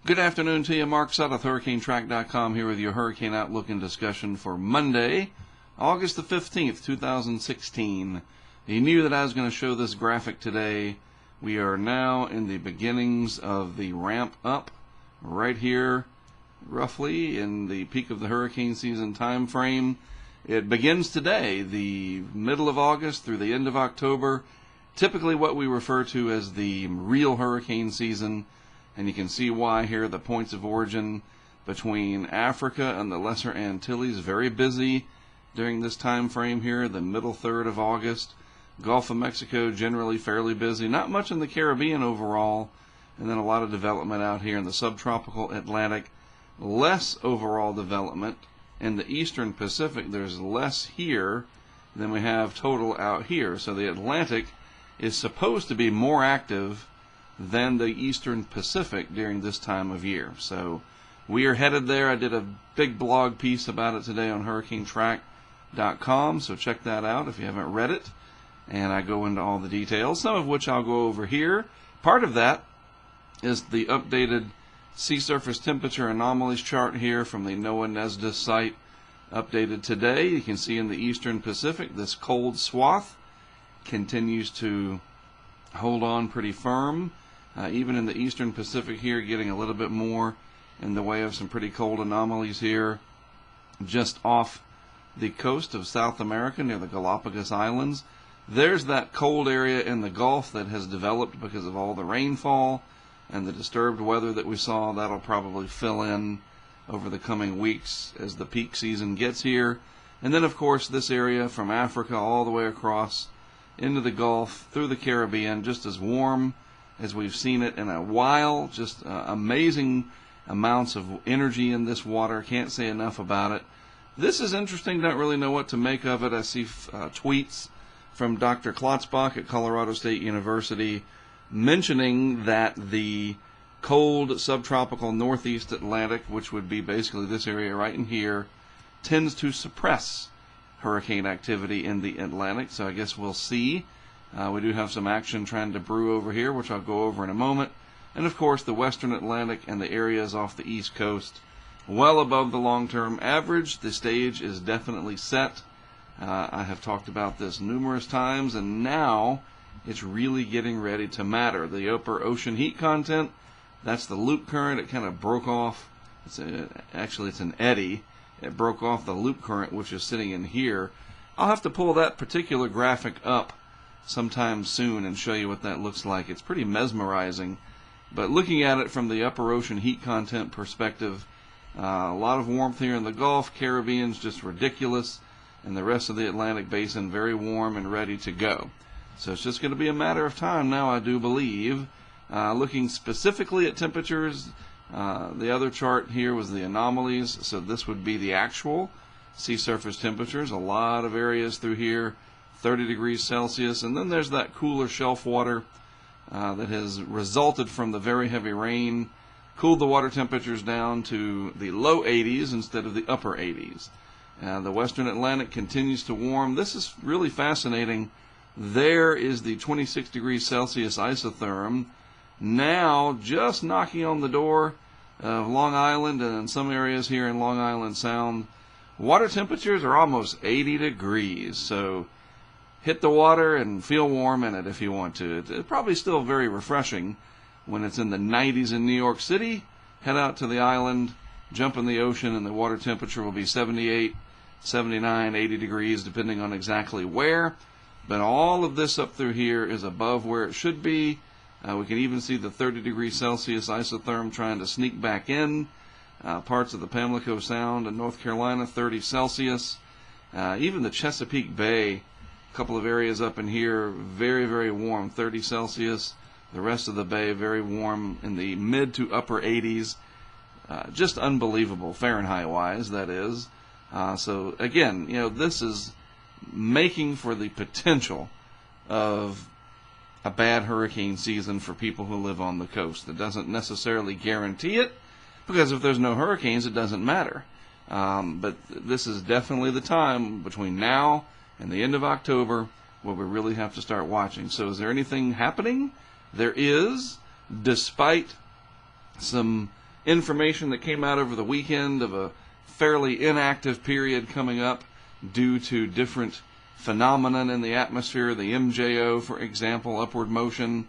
Good afternoon to you. Mark Sudduth, HurricaneTrack.com, here with your Hurricane Outlook and discussion for Monday, August the 15th, 2016. You knew that I was going to show this graphic today. We are now in the beginnings of the ramp up right here, roughly in the peak of the hurricane season time frame. It begins today, the middle of August through the end of October, typically what we refer to as the real hurricane season. And you can see why here. The points of origin between Africa and the Lesser Antilles, very busy during this time frame here, the middle third of August. Gulf of Mexico generally fairly busy. Not much in the Caribbean overall, and then a lot of development out here in the subtropical Atlantic. Less overall development in the Eastern Pacific. There's less here than we have total out here. So the Atlantic is supposed to be more active than the Eastern Pacific during this time of year. So we are headed there. I did a big blog piece about it today on HurricaneTrack.com, so check that out if you haven't read it. And I go into all the details, some of which I'll go over here. Part of that is the updated sea surface temperature anomalies chart here from the NOAA-NESDIS site, updated today. You can see in the Eastern Pacific, this cold swath continues to hold on pretty firm. Even in the Eastern Pacific here, getting a little bit more in the way of some pretty cold anomalies here just off the coast of South America near the Galapagos Islands. There's that cold area in the Gulf that has developed because of all the rainfall and the disturbed weather that we saw. That'll probably fill in over the coming weeks as the peak season gets here. And then, of course, this area from Africa all the way across into the Gulf, through the Caribbean, just as warm as we've seen it in a while. Just amazing amounts of energy in this water. Can't say enough about it. This is interesting. Don't really know what to make of it. I see tweets from Dr. Klotzbach at Colorado State University mentioning that the cold subtropical northeast Atlantic, which would be basically this area right in here, tends to suppress hurricane activity in the Atlantic. So I guess we'll see. We do have some action trying to brew over here, which I'll go over in a moment. And of course, the western Atlantic and the areas off the east coast, well above the long-term average. The stage is definitely set. I have talked about this numerous times, and now it's really getting ready to matter. The upper ocean heat content, that's the loop current. It kind of broke off. Actually, it's an eddy. It broke off the loop current, which is sitting in here. I'll have to pull that particular graphic up sometime soon and show you what that looks like. It's pretty mesmerizing. But looking at it from the upper ocean heat content perspective, a lot of warmth here in the Gulf. Caribbean's just ridiculous. And the rest of the Atlantic basin very warm and ready to go. So it's just going to be a matter of time now, I do believe. Looking specifically at temperatures, the other chart here was the anomalies. So this would be the actual sea surface temperatures. A lot of areas through here, 30 degrees Celsius. And then there's that cooler shelf water that has resulted from the very heavy rain, cooled the water temperatures down to the low 80s instead of the upper 80s. The western Atlantic continues to warm. This is really fascinating. There is the 26 degrees Celsius isotherm, now just knocking on the door of Long Island and in some areas here in Long Island Sound. Water temperatures are almost 80 degrees, so hit the water and feel warm in it if you want to. It's probably still very refreshing when it's in the 90s in New York City. Head out to the island, jump in the ocean, and the water temperature will be 78, 79, 80 degrees, depending on exactly where. But all of this up through here is above where it should be. We can even see the 30 degrees Celsius isotherm trying to sneak back in. Parts of the Pamlico Sound in North Carolina, 30 Celsius. Even the Chesapeake Bay, a couple of areas up in here, very, very warm, 30 Celsius. The rest of the bay, very warm in the mid to upper 80s. Just unbelievable, Fahrenheit-wise, that is. So, again, this is making for the potential of a bad hurricane season for people who live on the coast. It doesn't necessarily guarantee it, because if there's no hurricanes, it doesn't matter. But this is definitely the time between now and the end of October where we really have to start watching. So is there anything happening? There is, despite some information that came out over the weekend of a fairly inactive period coming up due to different phenomenon in the atmosphere, the MJO, for example, upward motion,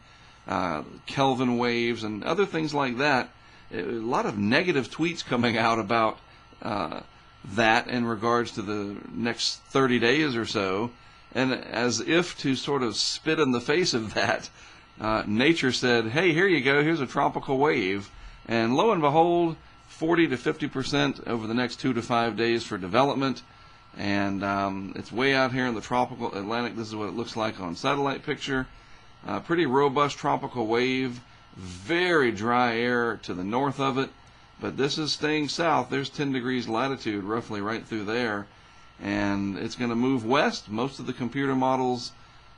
Kelvin waves, and other things like that. A lot of negative tweets coming out about that in regards to the next 30 days or so. And as if to sort of spit in the face of that, nature said, hey, here you go, here's a tropical wave. And lo and behold, 40 to 50% over the next 2 to 5 days for development. And it's way out here in the tropical Atlantic. This is what it looks like on satellite picture. Pretty robust tropical wave. Very dry air to the north of it. But this is staying south. There's 10 degrees latitude, roughly right through there. And it's going to move west. Most of the computer models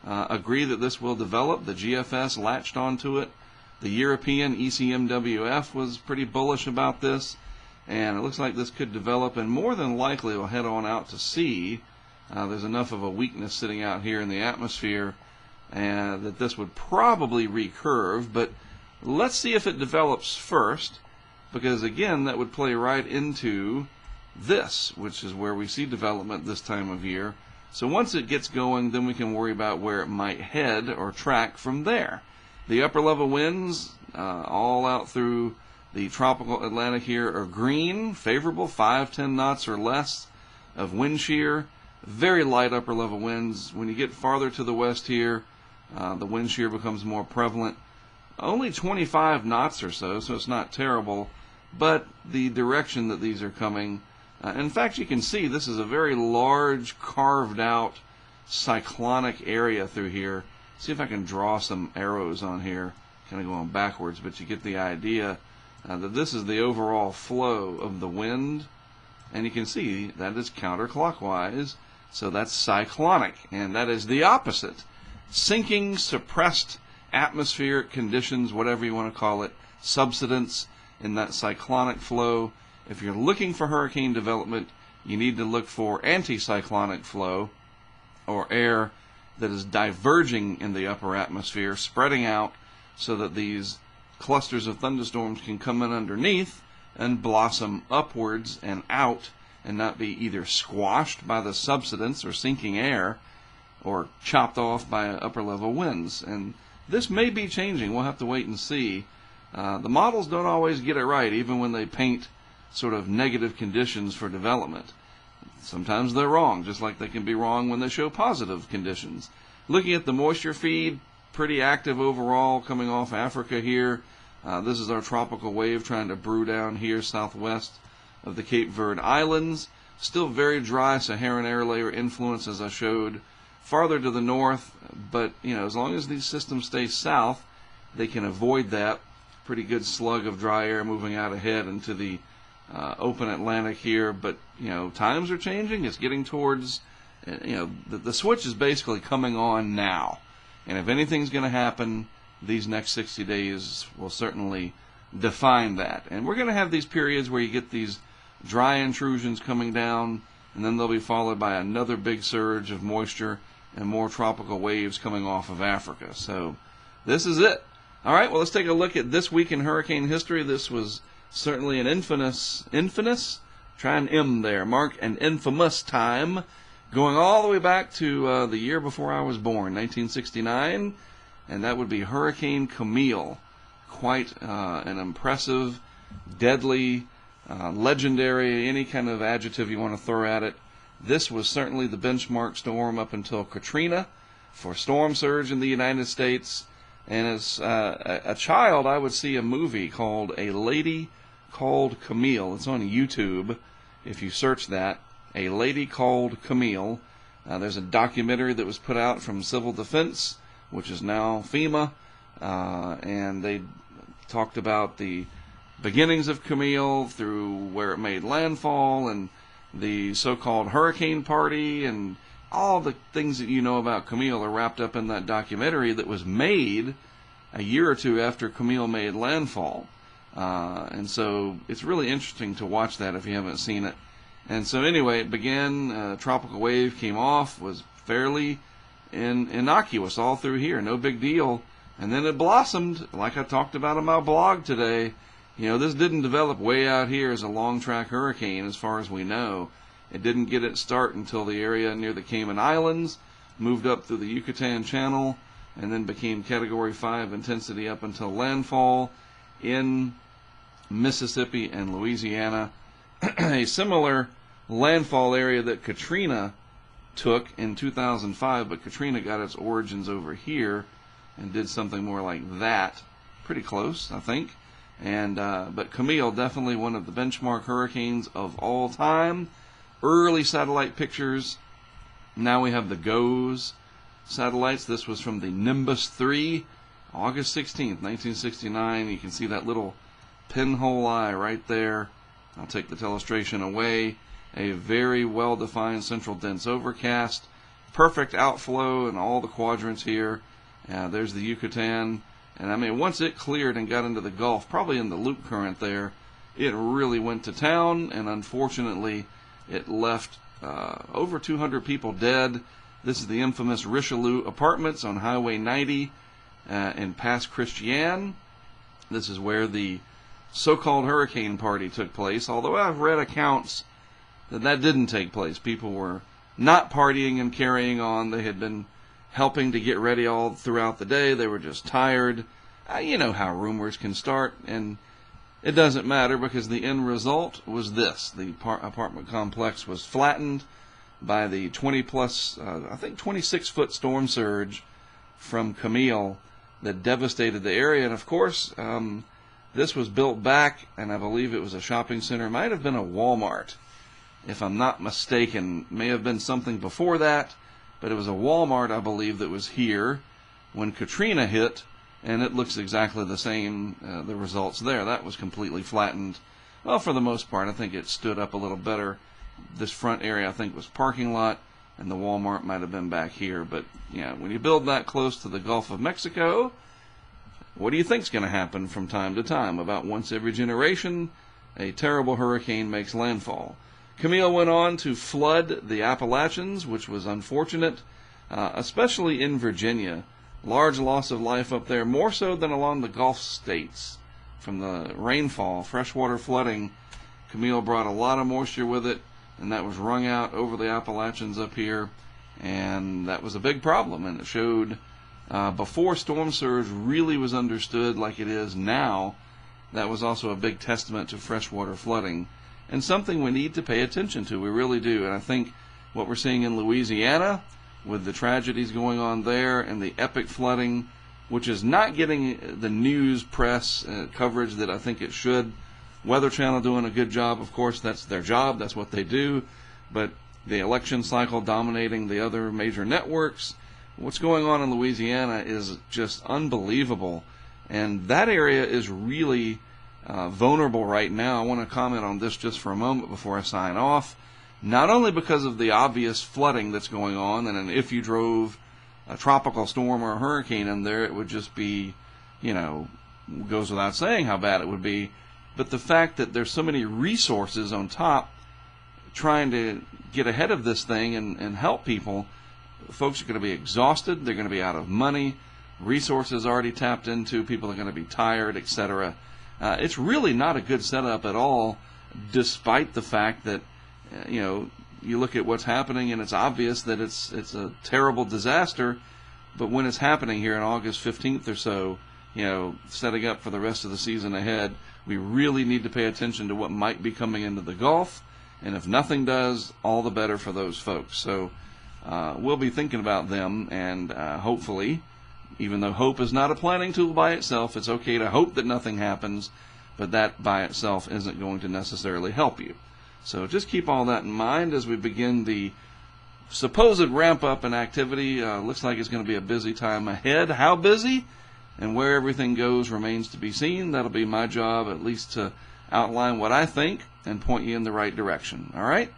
agree that this will develop. The GFS latched onto it. The European ECMWF was pretty bullish about this. And it looks like this could develop, and more than likely will head on out to sea. There's enough of a weakness sitting out here in the atmosphere that this would probably recurve. But let's see if it develops first, because again, that would play right into this, which is where we see development this time of year. So once it gets going, then we can worry about where it might head or track from there. The upper level winds all out through the tropical Atlantic here are green, favorable, 5-10 knots or less of wind shear. Very light upper level winds. When you get farther to the west here, the wind shear becomes more prevalent. Only 25 knots or so, so it's not terrible, but the direction that these are coming, in fact, you can see this is a very large, carved out cyclonic area through here. See if I can draw some arrows on here, kind of going backwards, but you get the idea. That this is the overall flow of the wind, and you can see that is counterclockwise, so that's cyclonic, and that is the opposite. Sinking, suppressed atmospheric conditions, whatever you want to call it, subsidence in that cyclonic flow. If you're looking for hurricane development, you need to look for anticyclonic flow, or air that is diverging in the upper atmosphere, spreading out so that these clusters of thunderstorms can come in underneath and blossom upwards and out and not be either squashed by the subsidence or sinking air or chopped off by upper level winds. And this may be changing. We'll have to wait and see. The models don't always get it right, even when they paint sort of negative conditions for development. Sometimes they're wrong, just like they can be wrong when they show positive conditions. Looking at the moisture feed, pretty active overall coming off Africa here. This is our tropical wave trying to brew down here southwest of the Cape Verde Islands. Still very dry Saharan air layer influence, as I showed, farther to the north. But, you know, as long as these systems stay south, they can avoid that. Pretty good slug of dry air moving out ahead into the open Atlantic here. But, you know, times are changing. It's getting towards, you know, the switch is basically coming on now. And if anything's going to happen, these next 60 days will certainly define that. And we're going to have these periods where you get these dry intrusions coming down, and then they'll be followed by another big surge of moisture and more tropical waves coming off of Africa. So this is it. All right, well, let's take a look at this week in hurricane history. This was certainly an infamous, try an M there, Mark, an infamous time, going all the way back to the year before I was born, 1969. And that would be Hurricane Camille. Quite an impressive, deadly, legendary, any kind of adjective you want to throw at it. This was certainly the benchmark storm up until Katrina for storm surge in the United States. And as a child, I would see a movie called A Lady Called Camille. It's on YouTube if you search that. A Lady Called Camille. There's a documentary that was put out from Civil Defense, which is now FEMA, and they talked about the beginnings of Camille through where it made landfall and the so-called hurricane party, and all the things that you know about Camille are wrapped up in that documentary that was made a year or two after Camille made landfall. And so it's really interesting to watch that if you haven't seen it. And so anyway, it began, tropical wave came off, was fairly innocuous all through here, no big deal. And then it blossomed, like I talked about in my blog today, This didn't develop way out here as a long track hurricane as far as we know. It didn't get its start until the area near the Cayman Islands, moved up through the Yucatan Channel, and then became Category 5 intensity up until landfall in Mississippi and Louisiana. A similar landfall area that Katrina took in 2005, but Katrina got its origins over here and did something more like that. Pretty close, I think. But Camille, definitely one of the benchmark hurricanes of all time. Early satellite pictures. Now we have the GOES satellites. This was from the Nimbus 3, August 16th, 1969. You can see that little pinhole eye right there. I'll take the telestration away. A very well-defined central dense overcast. Perfect outflow in all the quadrants here. There's the Yucatan. And once it cleared and got into the Gulf, probably in the loop current there, it really went to town, and unfortunately it left over 200 people dead. This is the infamous Richelieu Apartments on Highway 90 in Pass Christian. This is where the so-called hurricane party took place, although I've read accounts that didn't take place. People were not partying and carrying on. They had been helping to get ready all throughout the day. They were just tired. You know how rumors can start, and it doesn't matter because the end result was this. The apartment complex was flattened by the 20-plus, I think 26-foot storm surge from Camille that devastated the area. And, of course, this was built back, and I believe it was a shopping center. It might have been a Walmart, if I'm not mistaken. May have been something before that, but it was a Walmart, I believe, that was here when Katrina hit, and it looks exactly the same, the results there. That was completely flattened. Well, for the most part, I think it stood up a little better. This front area, I think, was parking lot, and the Walmart might have been back here. But, when you build that close to the Gulf of Mexico, what do you think's going to happen from time to time? About once every generation, a terrible hurricane makes landfall. Camille went on to flood the Appalachians, which was unfortunate, especially in Virginia. Large loss of life up there, more so than along the Gulf states. From the rainfall, freshwater flooding, Camille brought a lot of moisture with it, and that was wrung out over the Appalachians up here, and that was a big problem. And it showed before storm surge really was understood like it is now, that was also a big testament to freshwater flooding, and something we need to pay attention to. We really do. And I think what we're seeing in Louisiana, with the tragedies going on there and the epic flooding, which is not getting the news press coverage that I think it should. Weather Channel doing a good job, of course, that's their job, that's what they do, but the election cycle dominating the other major networks. What's going on in Louisiana is just unbelievable, and that area is really vulnerable right now. I want to comment on this just for a moment before I sign off. Not only because of the obvious flooding that's going on, and if you drove a tropical storm or a hurricane in there, it would just be, goes without saying how bad it would be, but the fact that there's so many resources on top trying to get ahead of this thing and help people. Folks are going to be exhausted, they're going to be out of money, resources already tapped into, people are going to be tired, etc. It's really not a good setup at all, despite the fact that you look at what's happening and it's obvious that it's a terrible disaster, but when it's happening here on August 15th or so, setting up for the rest of the season ahead, we really need to pay attention to what might be coming into the Gulf, and if nothing does, all the better for those folks. So we'll be thinking about them, and hopefully, even though hope is not a planning tool by itself, it's okay to hope that nothing happens, but that by itself isn't going to necessarily help you. So just keep all that in mind as we begin the supposed ramp-up in activity. Looks like it's going to be a busy time ahead. How busy and where everything goes remains to be seen. That'll be my job, at least to outline what I think and point you in the right direction. All right?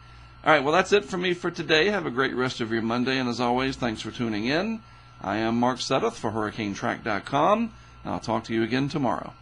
All right, well, that's it for me for today. Have a great rest of your Monday, and as always, thanks for tuning in. I am Mark Sudduth for HurricaneTrack.com, and I'll talk to you again tomorrow.